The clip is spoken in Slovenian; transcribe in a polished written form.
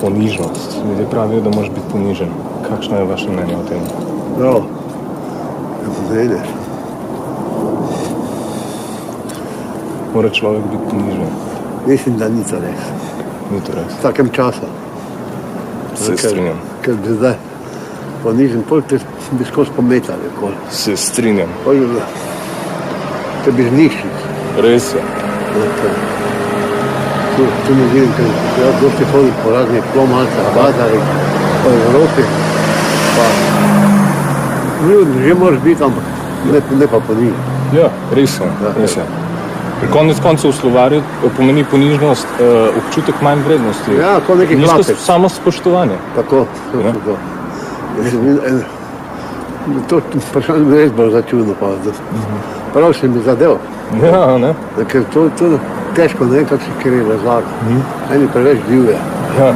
ponižnost. Ljudje pravijo, da moraš biti ponižen. Kakšno je vaše mnenje o tem? No, kako vedeš. Mora človek biti ponižen. Mislim, da ni to res. Ni to res. V takem času. Se strinjam. Ker bi zdaj ponižen, pol te bi skozi pometali. Se strinjam. Pol bi te bi zniščil. Res je. Tu ne vidim, ker jaz dosti hodim po raznih plomalcah, bazarih po Evropi. Pa ljudem že moraš biti, ampak ne pa ponižen. Ja, res je. Res je. Pri konec koncev v slovarju pomeni ponižnost občutek manj vrednosti. Ja, kot neki hlapec. Nizko samo spoštovanje. Tako, to. To vprašanje mi res bolj začudno. Prav si mi zadev. Ja, ne? Ker to težko ne vem, kako se kjer je razlaga. Eni preveč divje. Ja.